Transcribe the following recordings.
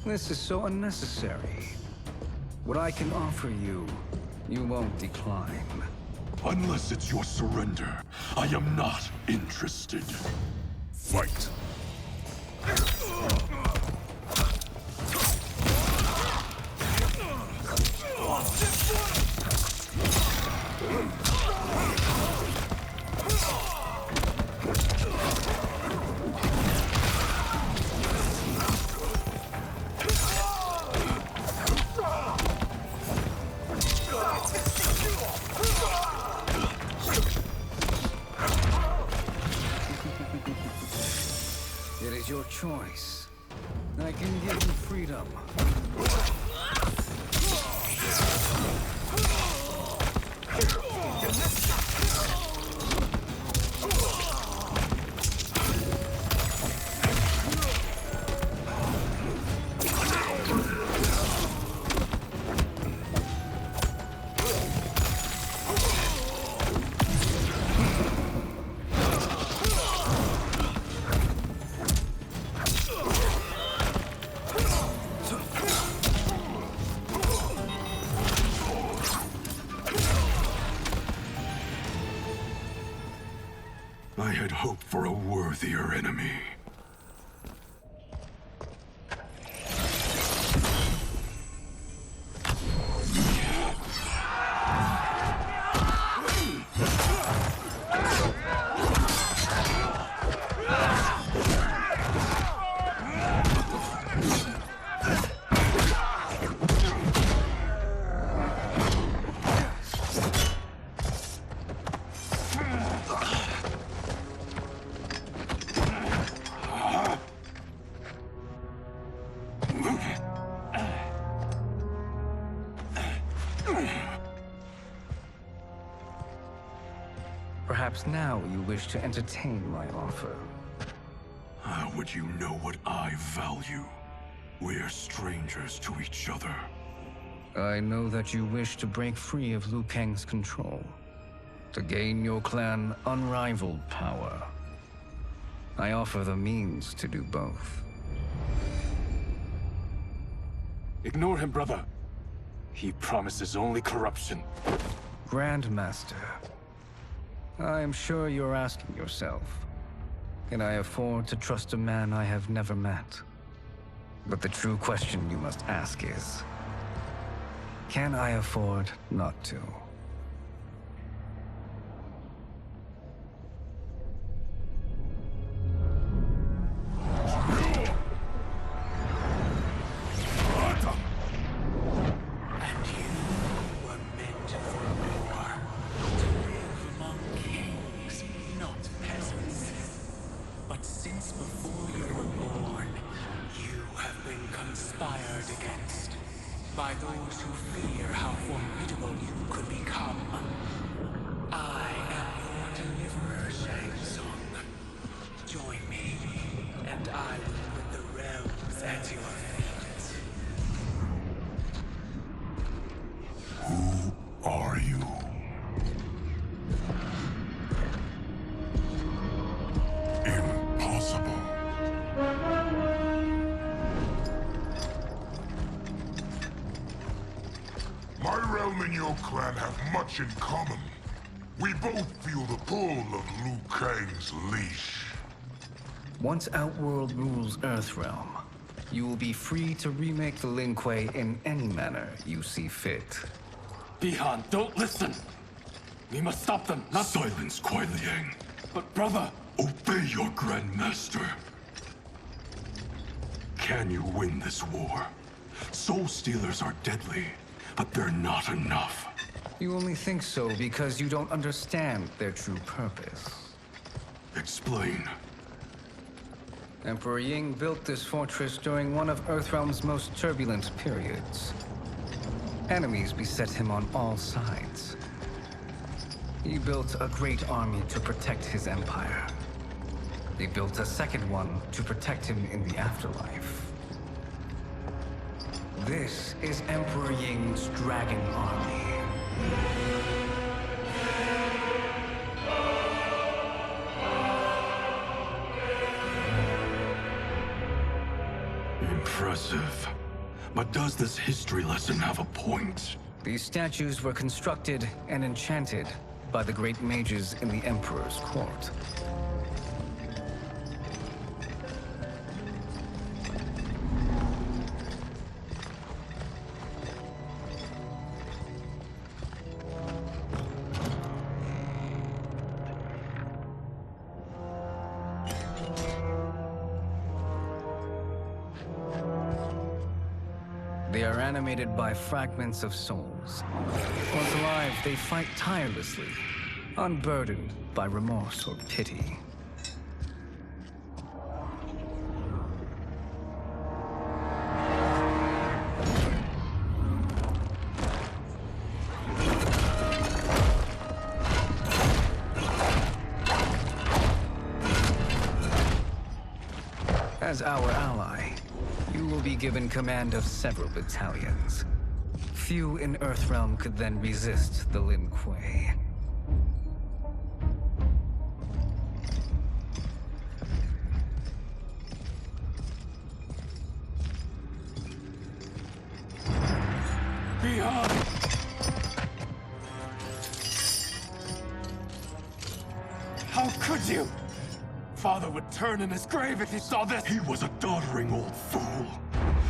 This is so unnecessary. What I can offer you, you won't decline. Unless it's your surrender, I am not interested. Fight! It is your choice. I can give you freedom. I had hoped for a worthier enemy. Perhaps now you wish to entertain my offer. How would you know what I value? We're strangers to each other. I know that you wish to break free of Liu Kang's control, to gain your clan unrivaled power. I offer the means to do both. Ignore him, brother. He promises only corruption. Grandmaster, I am sure you're asking yourself, can I afford to trust a man I have never met? But the true question you must ask is, can I afford not to? By those who fear how formidable you could become. I am your deliverer, Shang Tsung. Join me, and I will put the realms at your feet. Who are you? Impossible. My realm and your clan have much in common. We both feel the pull of Liu Kang's leash. Once Outworld rules Earthrealm, you will be free to remake the Lin Kuei in any manner you see fit. Bihan, don't listen! We must stop them, not— Silence, Kuai Liang. But brother! Obey your Grandmaster. Can you win this war? Soul Stealers are deadly, but they're not enough. You only think so because you don't understand their true purpose. Explain. Emperor Ying built this fortress during one of Earthrealm's most turbulent periods. Enemies beset him on all sides. He built a great army to protect his empire. He built a second one to protect him in the afterlife. This is Emperor Ying's Dragon Army. Impressive. But does this history lesson have a point? These statues were constructed and enchanted by the great mages in the Emperor's court. They are animated by fragments of souls. Once alive, they fight tirelessly, unburdened by remorse or pity. As our ally, you will be given command of several battalions. Few in Earthrealm could then resist the Lin Kuei. Beyond! How could you? Father would turn in his grave if he saw this! He was a doddering old fool.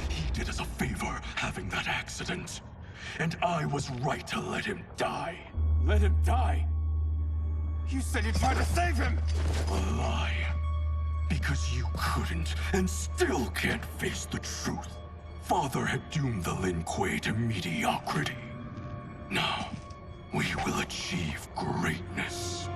He did us a favor having that accident. And I was right to let him die. Let him die? You said you tried to save him! A lie. Because you couldn't and still can't face the truth. Father had doomed the Lin Kuei to mediocrity. Now, we will achieve greatness.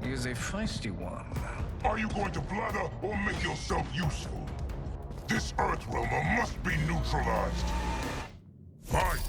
He is a feisty one. Are you going to blather or make yourself useful? This Earthrealmer must be neutralized. Fight!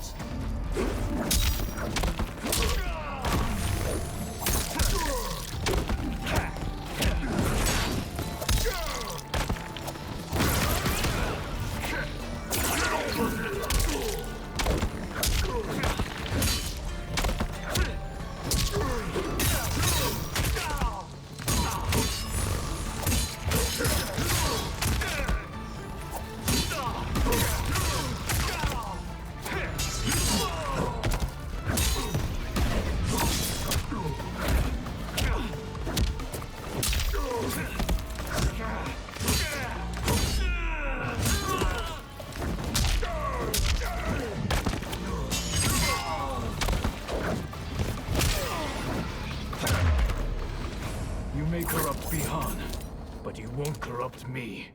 You may corrupt Bihan, but you won't corrupt me.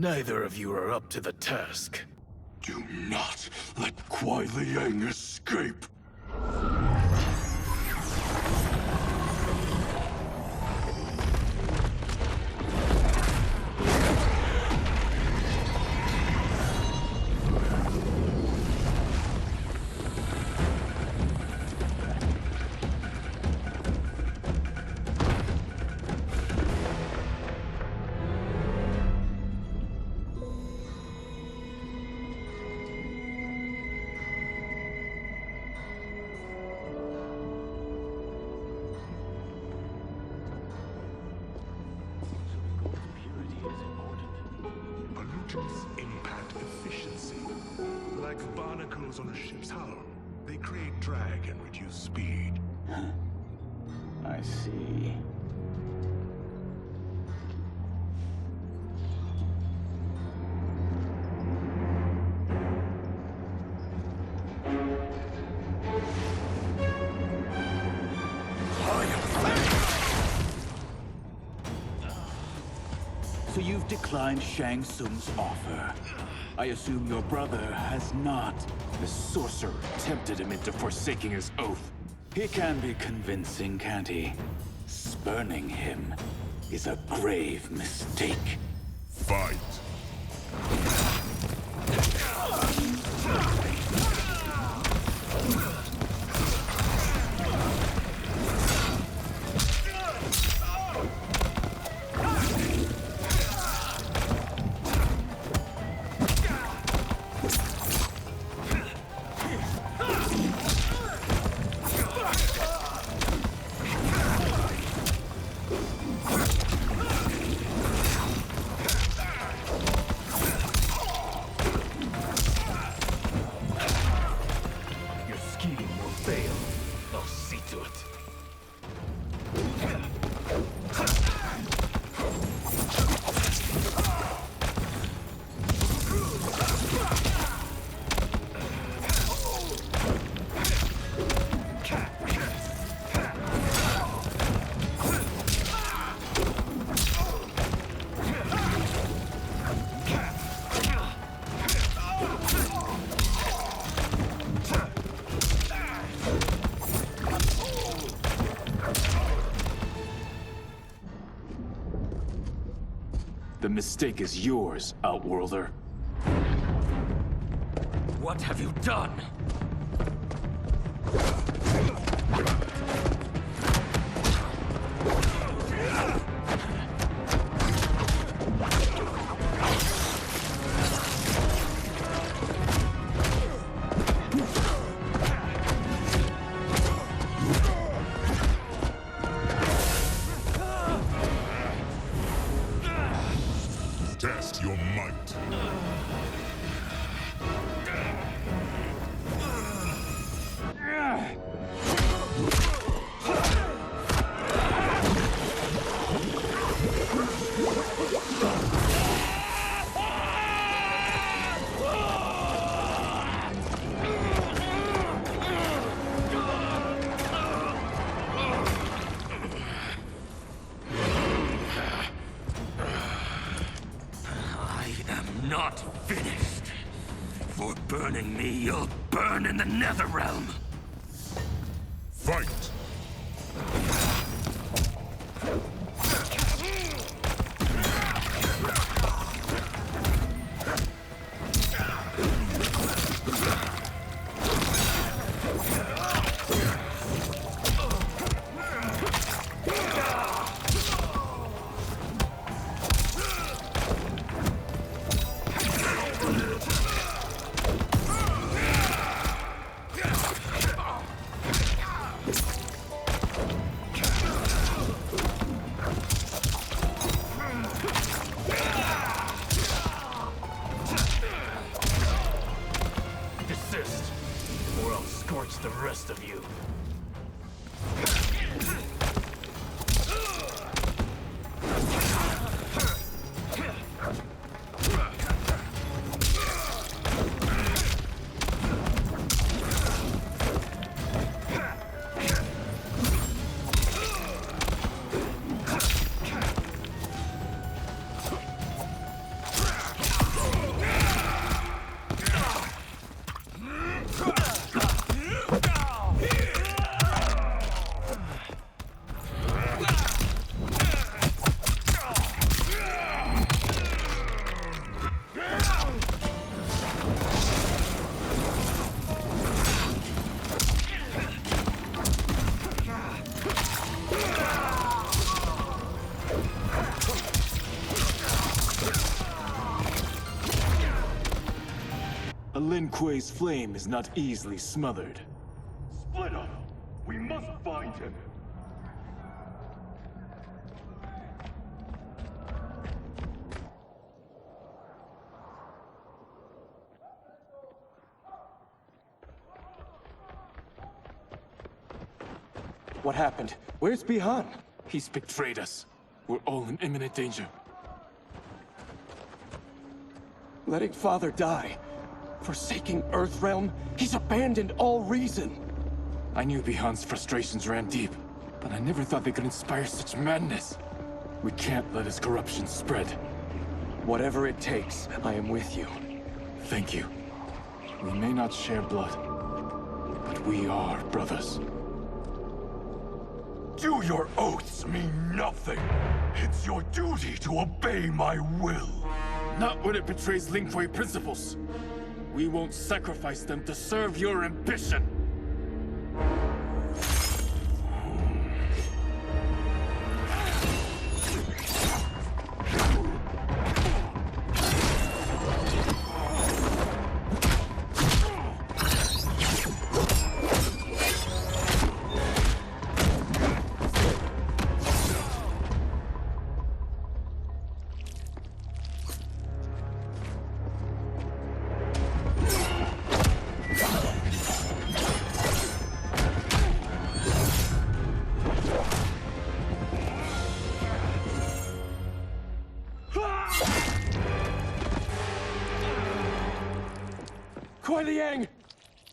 Neither of you are up to the task. Do not let Kuai Liang escape. like barnacles on a ship's hull. They create drag and reduce speed. I see. So you've declined Shang Tsung's offer. I assume your brother has not. The sorcerer tempted him into forsaking his oath. He can be convincing, can't he? Spurning him is a grave mistake. Fight! The mistake is yours, Outworlder. What have you done? Test your might. Not finished. For burning me, you'll burn in the Netherrealm. Fight! The rest of you. Lin Kuei's flame is not easily smothered. Split up! We must find him! What happened? Where's Bihan? He's betrayed us. We're all in imminent danger. Letting Father die. Forsaking Earthrealm. He's abandoned all reason. I knew Bihan's frustrations ran deep, but I never thought they could inspire such madness. We can't let his corruption spread. Whatever it takes, I am with you. Thank you. We may not share blood, but we are brothers. Do your oaths mean nothing? It's your duty to obey my will. Not when it betrays Lin Kuei principles. We won't sacrifice them to serve your ambition.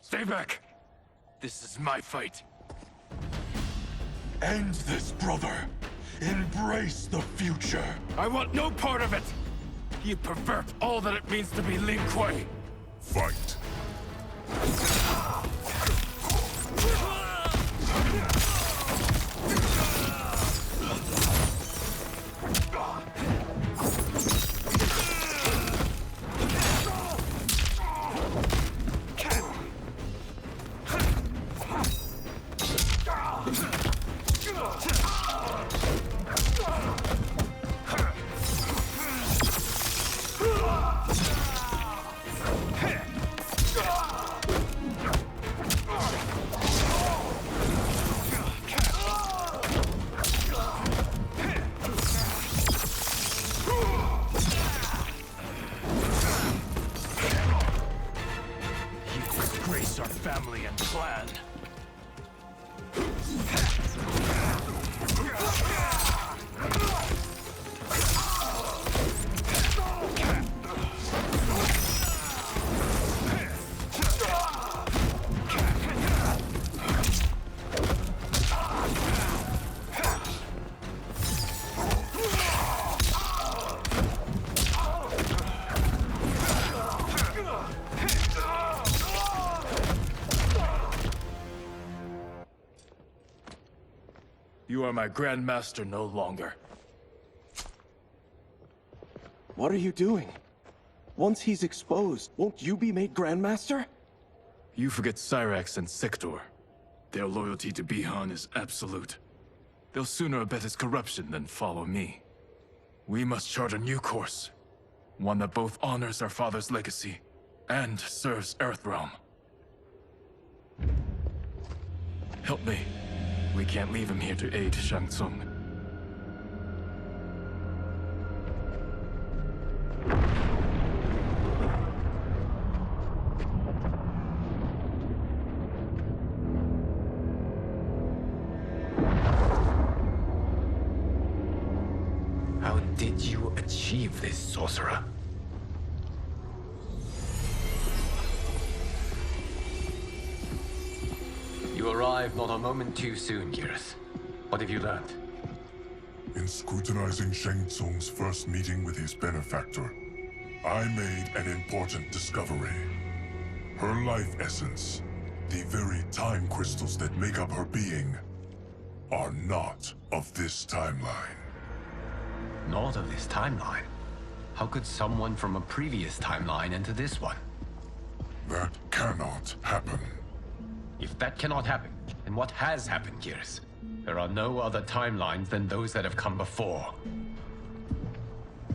Stay back! This is my fight. End this, brother. Embrace the future. I want no part of it! You pervert all that it means to be Lin Kuei. Fight. You are my Grandmaster no longer. What are you doing? Once he's exposed, won't you be made Grandmaster? You forget Cyrax and Sector. Their loyalty to Bihan is absolute. They'll sooner abet his corruption than follow me. We must chart a new course. One that both honors our father's legacy and serves Earthrealm. Help me. We can't leave him here to aid Shang Tsung. How did you achieve this, sorcerer? You arrived not a moment too soon, Geras. What have you learned? In scrutinizing Shang Tsung's first meeting with his benefactor, I made an important discovery. Her life essence, the very time crystals that make up her being, are not of this timeline. Not of this timeline? How could someone from a previous timeline enter this one? That cannot happen. If that cannot happen, then what has happened, Geras? There are no other timelines than those that have come before.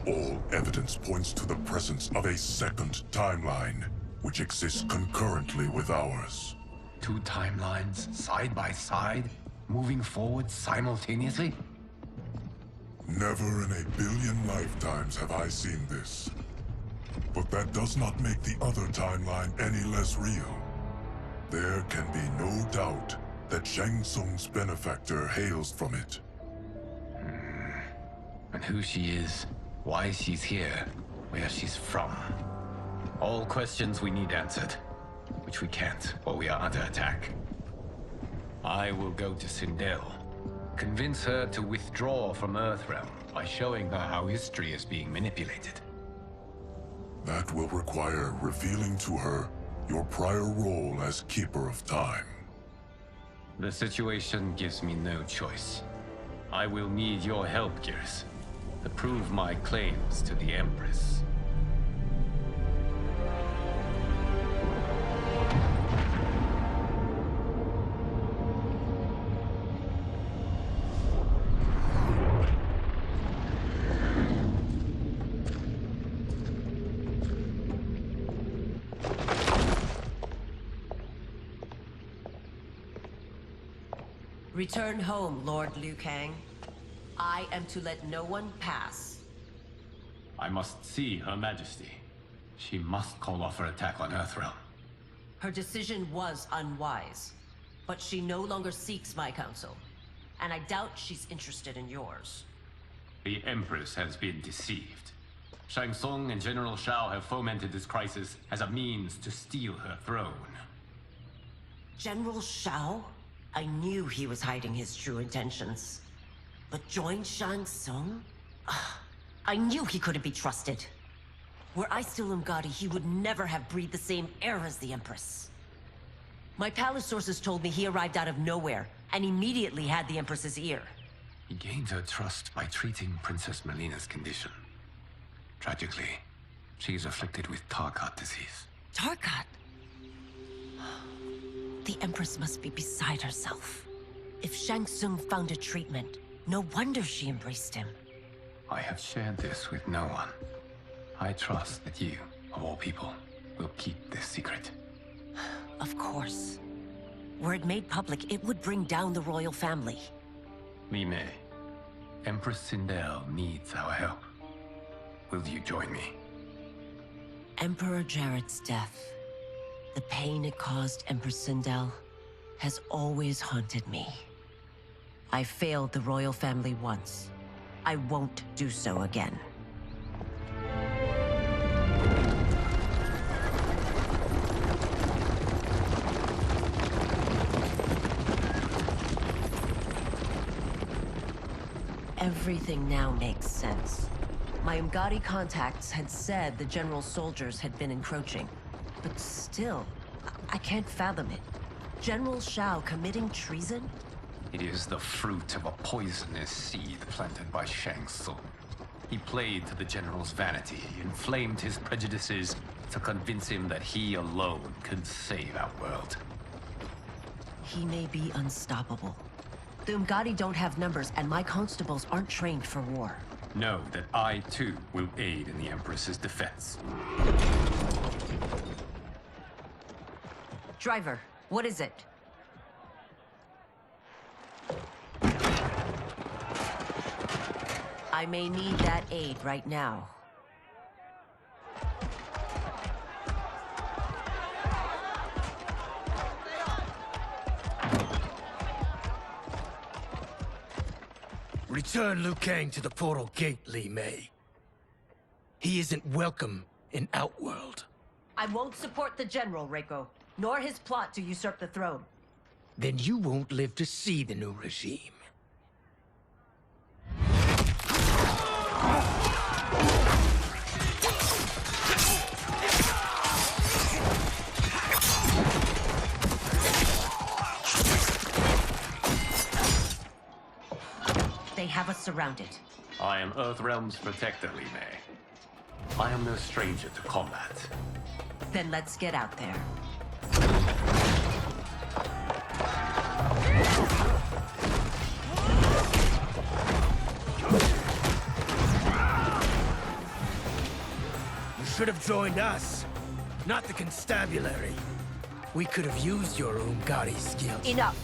All evidence points to the presence of a second timeline, which exists concurrently with ours. Two timelines, side by side, moving forward simultaneously? Never in a billion lifetimes have I seen this. But that does not make the other timeline any less real. There can be no doubt that Shang Tsung's benefactor hails from it. And who she is, why she's here, where she's from. All questions we need answered, which we can't while we are under attack. I will go to Sindel, convince her to withdraw from Earthrealm by showing her how history is being manipulated. That will require revealing to her your prior role as Keeper of Time. The situation gives me no choice. I will need your help, Gears, to prove my claims to the Empress. Return home, Lord Liu Kang. I am to let no one pass. I must see Her Majesty. She must call off her attack on Earthrealm. Her decision was unwise, but she no longer seeks my counsel, and I doubt she's interested in yours. The Empress has been deceived. Shang Tsung and General Shao have fomented this crisis as a means to steal her throne. General Shao? I knew he was hiding his true intentions. But join Shang Tsung? I knew he couldn't be trusted. Were I still Umgadi, he would never have breathed the same air as the Empress. My palace sources told me he arrived out of nowhere, and immediately had the Empress's ear. He gained her trust by treating Princess Mileena's condition. Tragically, she is afflicted with Tarkat disease. Tarkat? The Empress must be beside herself. If Shang Tsung found a treatment, no wonder she embraced him. I have shared this with no one. I trust that you, of all people, will keep this secret. Of course. Were it made public, it would bring down the royal family. Li Mei, Empress Sindel needs our help. Will you join me? Emperor Jarrett's death, the pain it caused Empress Sindel, has always haunted me. I failed the royal family once. I won't do so again. Everything now makes sense. My Umgadi contacts had said the general's soldiers had been encroaching. But still, I can't fathom it. General Shao committing treason? It is the fruit of a poisonous seed planted by Shang Tsung. He played to the general's vanity, inflamed his prejudices to convince him that he alone could save our world. He may be unstoppable. The Umgadi don't have numbers, and my constables aren't trained for war. Know that I, too, will aid in the Empress's defense. Driver, what is it? I may need that aid right now. Return Liu Kang to the portal gate, Li Mei. He isn't welcome in Outworld. I won't support the General, Reiko, nor his plot to usurp the throne. Then you won't live to see the new regime. They have us surrounded. I am Earthrealm's protector, Li Mei. I am no stranger to combat. Then let's get out there. You should have joined us, not the constabulary. We could have used your Umgadi skills. Enough!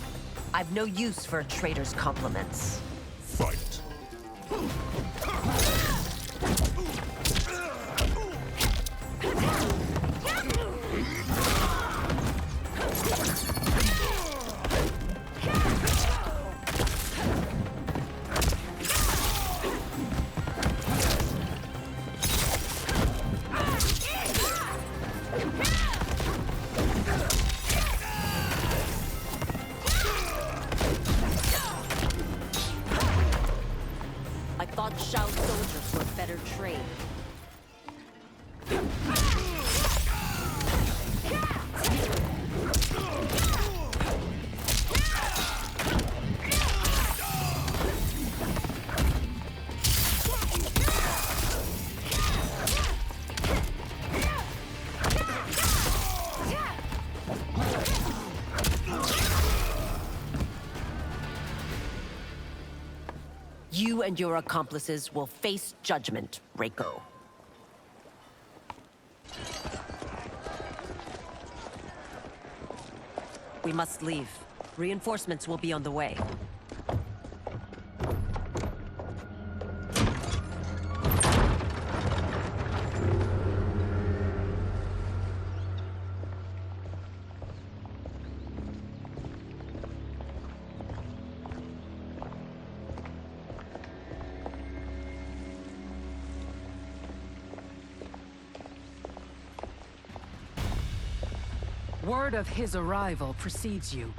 I've no use for a traitor's compliments. Fight. Shao soldiers were better trained. You and your accomplices will face judgment, Reiko. We must leave. Reinforcements will be on the way. Word of his arrival precedes you.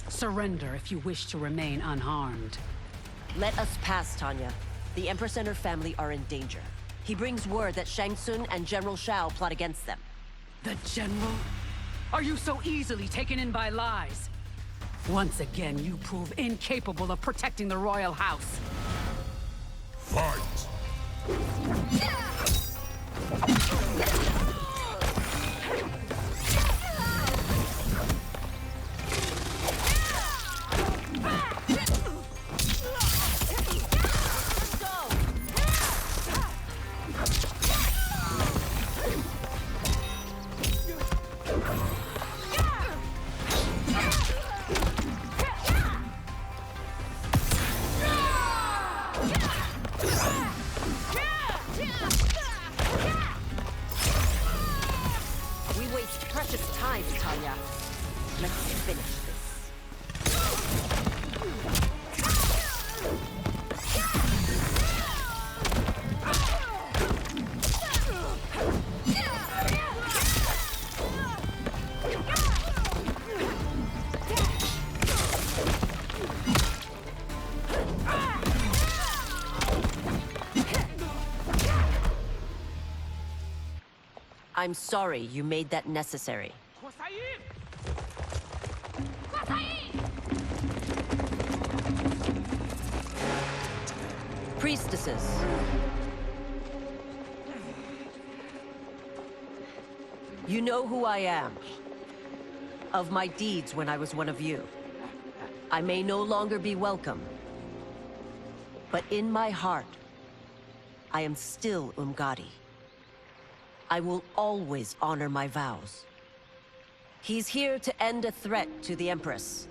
Surrender if you wish to remain unharmed. Let us pass, Tanya. The Empress and her family are in danger. He brings word that Shang Tsung and General Shao plot against them. The General? Are you so easily taken in by lies? Once again, you prove incapable of protecting the royal house. Fight! I'm sorry you made that necessary. Priestesses. You know who I am. Of my deeds when I was one of you. I may no longer be welcome. But in my heart, I am still Umgadi. I will always honor my vows. He's here to end a threat to the Empress.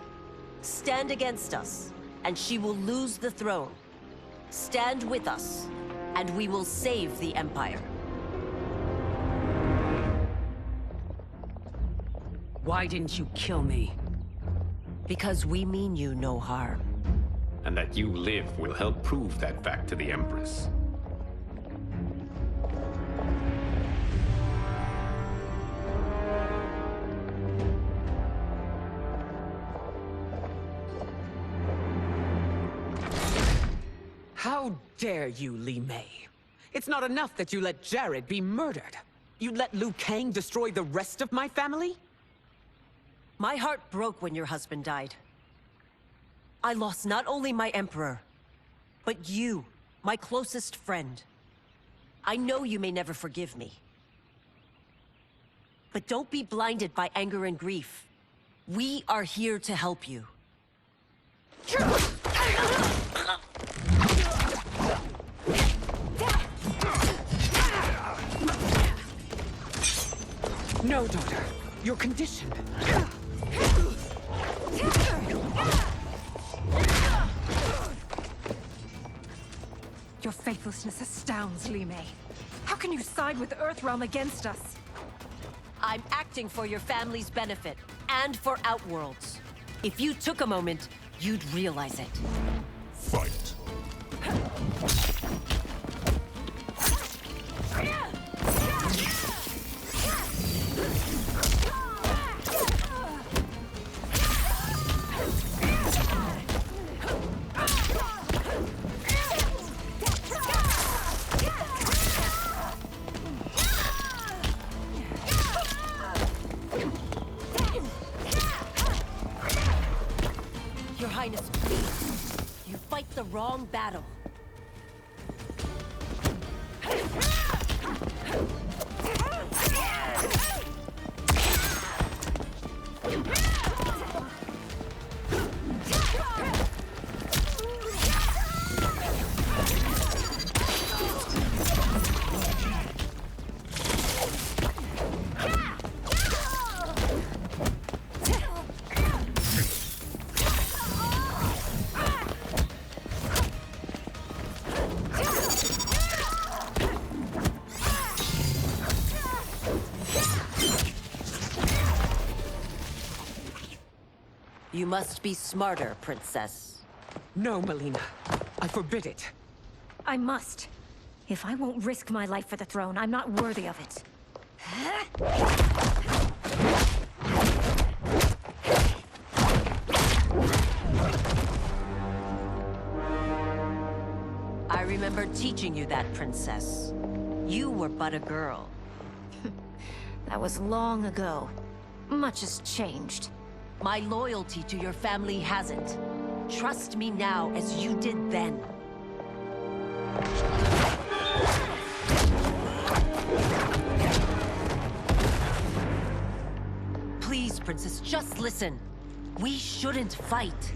Stand against us, and she will lose the throne. Stand with us, and we will save the Empire. Why didn't you kill me? Because we mean you no harm. And that you live will help prove that fact to the Empress. How dare you, Li Mei? It's not enough that you let Jared be murdered. You'd let Liu Kang destroy the rest of my family? My heart broke when your husband died. I lost not only my emperor, but you, my closest friend. I know you may never forgive me. But don't be blinded by anger and grief. We are here to help you. No, daughter. Your condition. Your faithlessness astounds, Li Mei. How can you side with Earthrealm against us? I'm acting for your family's benefit, and for Outworld's. If you took a moment, you'd realize it. Fight! You fight the wrong battle. You must be smarter, Princess. No, Mileena. I forbid it. I must. If I won't risk my life for the throne, I'm not worthy of it. I remember teaching you that, Princess. You were but a girl. That was long ago. Much has changed. My loyalty to your family hasn't. Trust me now as you did then. Please, Princess, just listen. We shouldn't fight.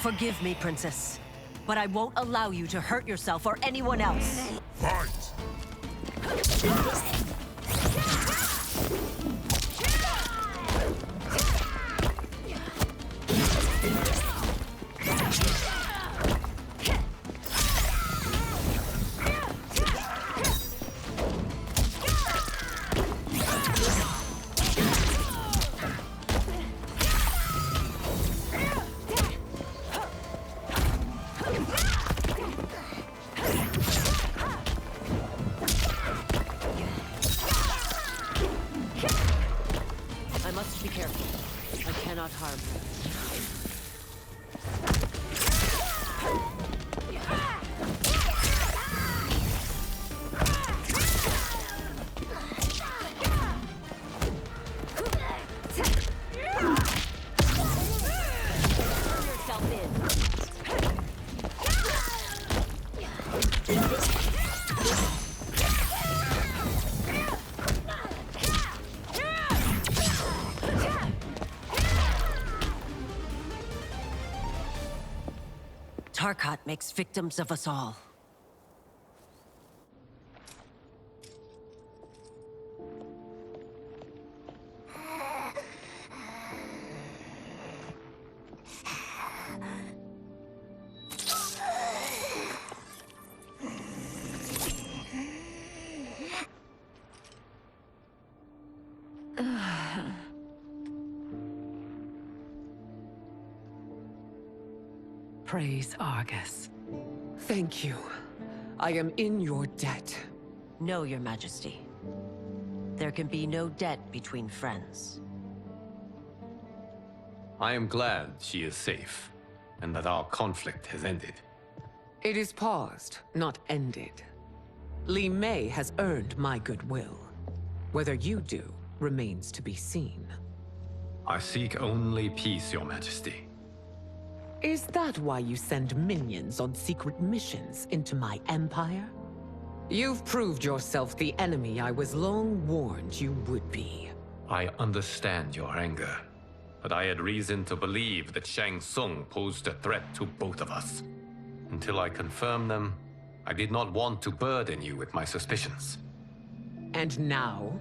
Forgive me, Princess, but I won't allow you to hurt yourself or anyone else. Fight! Tarkat makes victims of us all. Praise Argus. Thank you. I am in your debt. No, Your Majesty. There can be no debt between friends. I am glad she is safe, and that our conflict has ended. It is paused, not ended. Li Mei has earned my goodwill. Whether you do remains to be seen. I seek only peace, Your Majesty. Is that why you send minions on secret missions into my empire? You've proved yourself the enemy I was long warned you would be. I understand your anger, but I had reason to believe that Shang Tsung posed a threat to both of us. Until I confirmed them, I did not want to burden you with my suspicions. And now?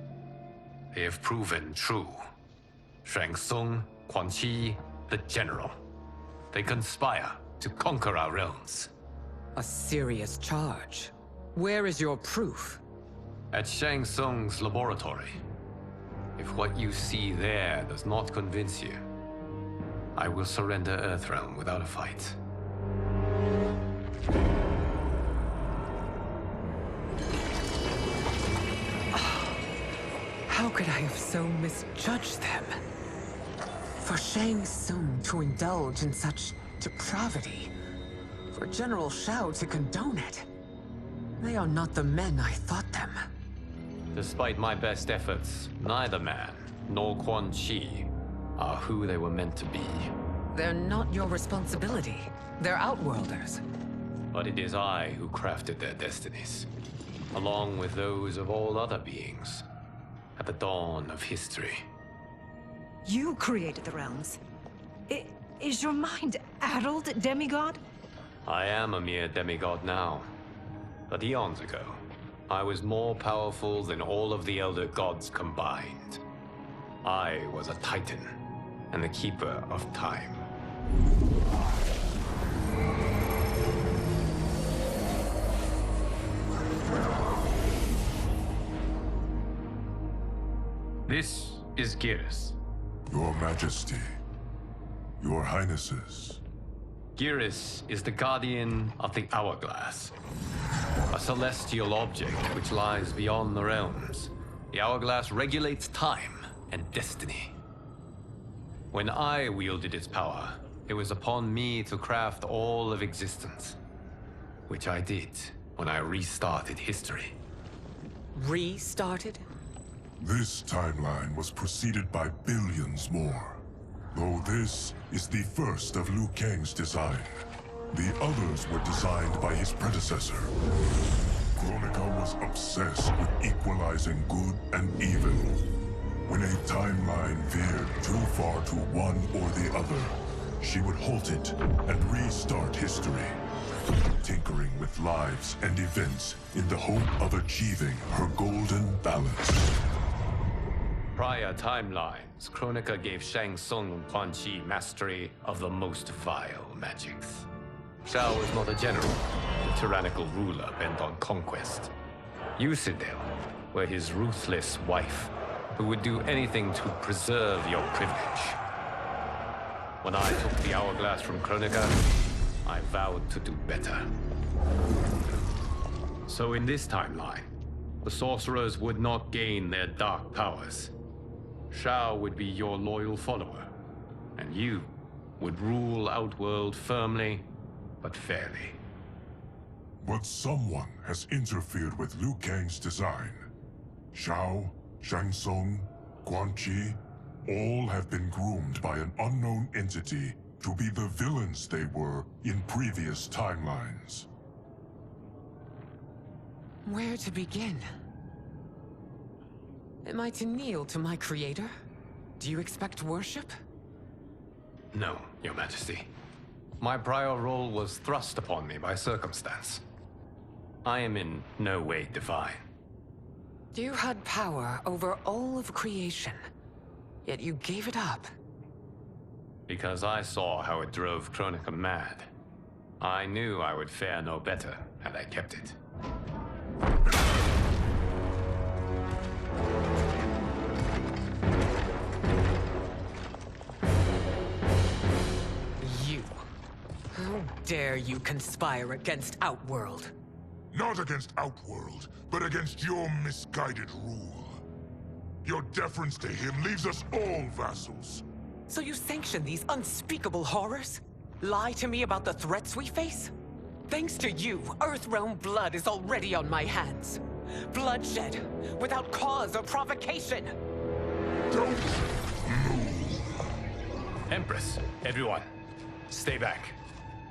They have proven true. Shang Tsung, Quan Chi, the General. They conspire to conquer our realms. A serious charge. Where is your proof? At Shang Tsung's laboratory. If what you see there does not convince you, I will surrender Earthrealm without a fight. How could I have so misjudged them? For Shang Tsung to indulge in such depravity, for For General Shao to condone it. They are not the men I thought them. Despite my best efforts, neither man nor Quan Chi are who they were meant to be. They're not your responsibility. They're Outworlders. But it is I who crafted their destinies, along with those of all other beings, at the dawn of history. You created the realms. Is your mind addled, demigod? I am a mere demigod now. But eons ago, I was more powerful than all of the Elder Gods combined. I was a Titan, and the Keeper of Time. This is Geras. Your Majesty. Your Highnesses. Geras is the guardian of the Hourglass, a celestial object which lies beyond the realms. The Hourglass regulates time and destiny. When I wielded its power, it was upon me to craft all of existence, which I did when I restarted history. Restarted? This timeline was preceded by billions more. Though this is the first of Liu Kang's design. The others were designed by his predecessor. Kronika was obsessed with equalizing good and evil. When a timeline veered too far to one or the other, she would halt it and restart history, tinkering with lives and events in the hope of achieving her golden balance. Prior timelines, Kronika gave Shang Tsung and Quan Chi mastery of the most vile magics. Shao was not a general, a tyrannical ruler bent on conquest. You, Sindel, were his ruthless wife, who would do anything to preserve your privilege. When I took the Hourglass from Kronika, I vowed to do better. So in this timeline, the sorcerers would not gain their dark powers. Shao would be your loyal follower, and you would rule Outworld firmly, but fairly. But someone has interfered with Liu Kang's design. Shao, Shang Tsung, Quan Chi, all have been groomed by an unknown entity to be the villains they were in previous timelines. Where to begin? Am I to kneel to my creator? Do you expect worship? No, Your Majesty. My prior role was thrust upon me by circumstance. I am in no way divine. You had power over all of creation, yet you gave it up. Because I saw how it drove Kronika mad. I knew I would fare no better had I kept it. How dare you conspire against Outworld? Not against Outworld, but against your misguided rule. Your deference to him leaves us all vassals. So you sanction these unspeakable horrors? Lie to me about the threats we face? Thanks to you, Earthrealm blood is already on my hands. Bloodshed, without cause or provocation. Don't move. Empress, everyone, stay back.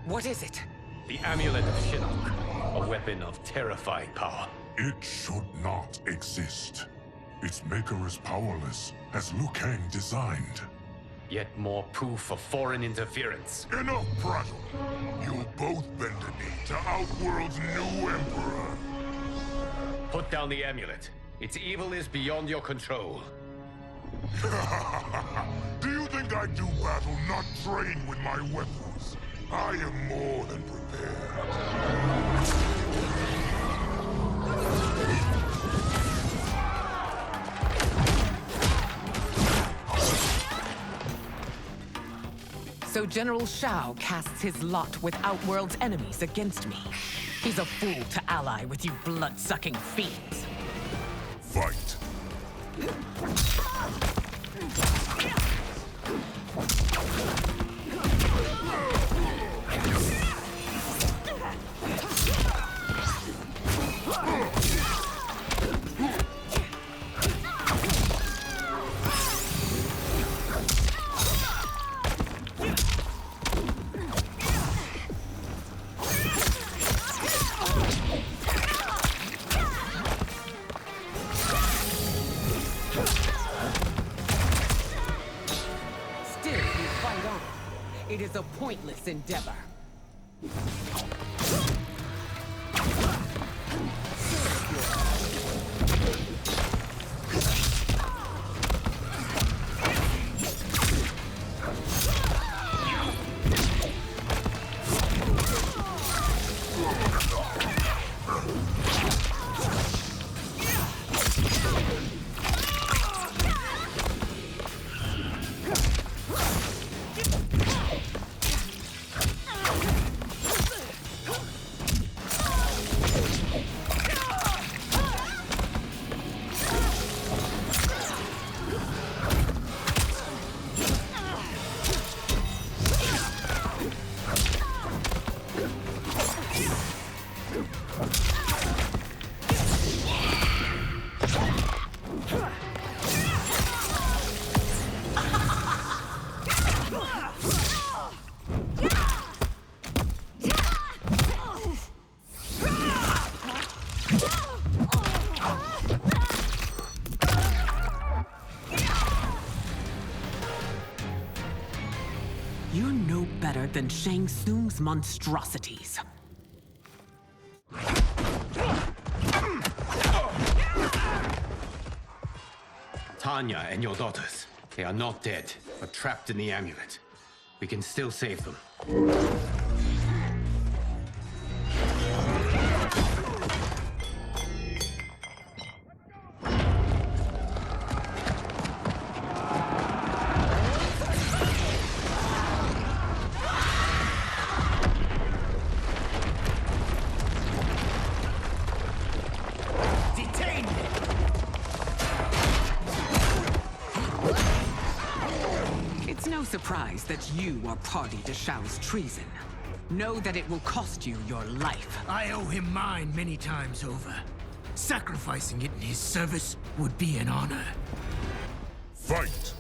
What is it? The Amulet of Shinnok, a weapon of terrifying power. It should not exist. Its maker is powerless, as Liu Kang designed. Yet more proof of foreign interference. Enough prattle! You'll both bend a knee to Outworld's new emperor. Put down the amulet. Its evil is beyond your control. Do you think I do battle not trained with my weapons? I am more than prepared. So General Shao casts his lot with Outworld's enemies against me. He's a fool to ally with you blood-sucking fiends. Fight. was a pointless endeavor. Than Shang Tsung's monstrosities. Tanya and your daughters. They are not dead, but trapped in the amulet. We can still save them. Surprised that you are party to Shao's treason. Know that it will cost you your life. I owe him mine many times over. Sacrificing it in his service would be an honor. Fight!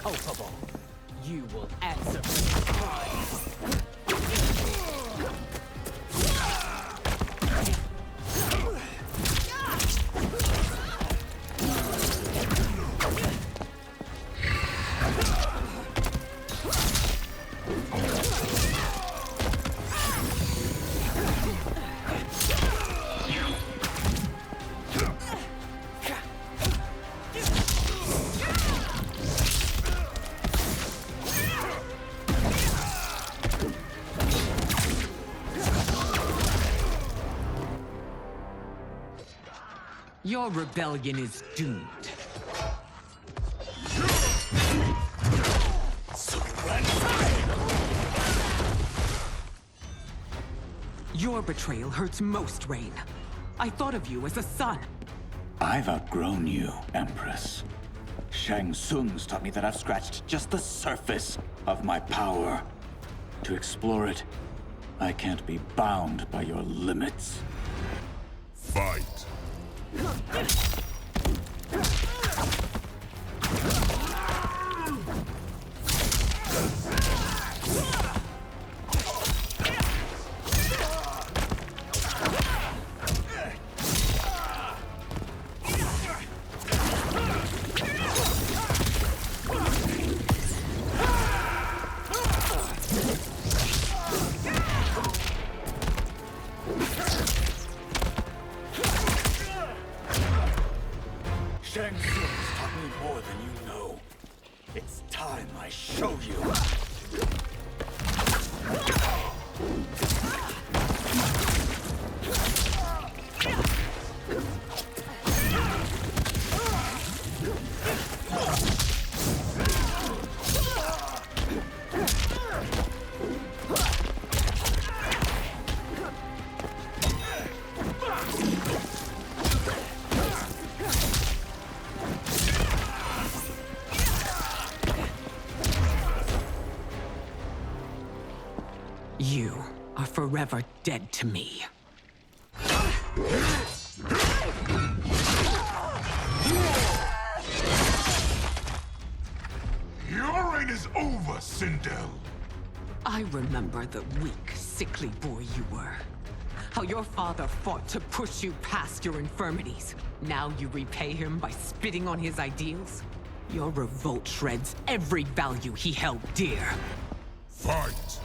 Culpable. You will answer for your crimes. Your rebellion is doomed. Your betrayal hurts most, Rain. I thought of you as a son. I've outgrown you, Empress. Shang Tsung's taught me that I've scratched just the surface of my power. To explore it, I can't be bound by your limits. Fight! Shang Tsung's taught me more than you know. It's time I show you. You are forever dead to me. Your reign is over, Sindel. I remember the weak, sickly boy you were. How your father fought to push you past your infirmities. Now you repay him by spitting on his ideals? Your revolt shreds every value he held dear. Fight!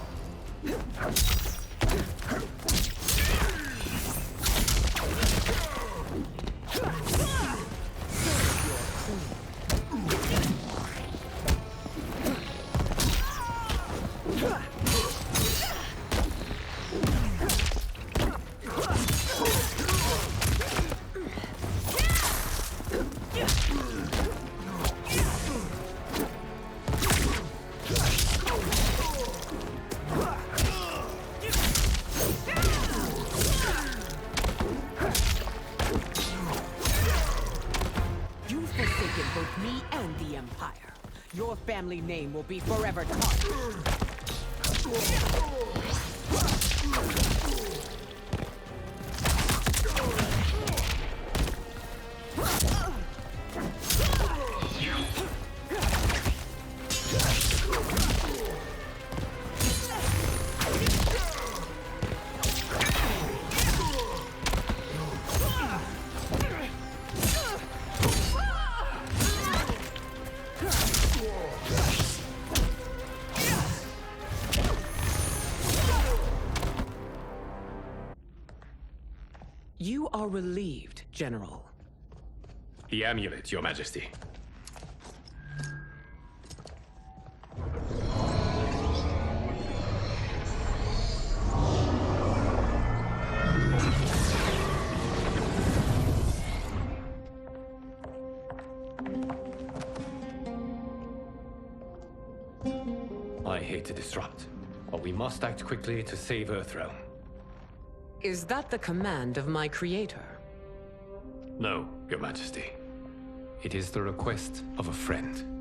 Your family name will be forever tarnished. You are relieved, General. The amulet, Your Majesty. I hate to disrupt, but we must act quickly to save Earthrealm. Is that the command of my creator? No, Your Majesty. It is the request of a friend.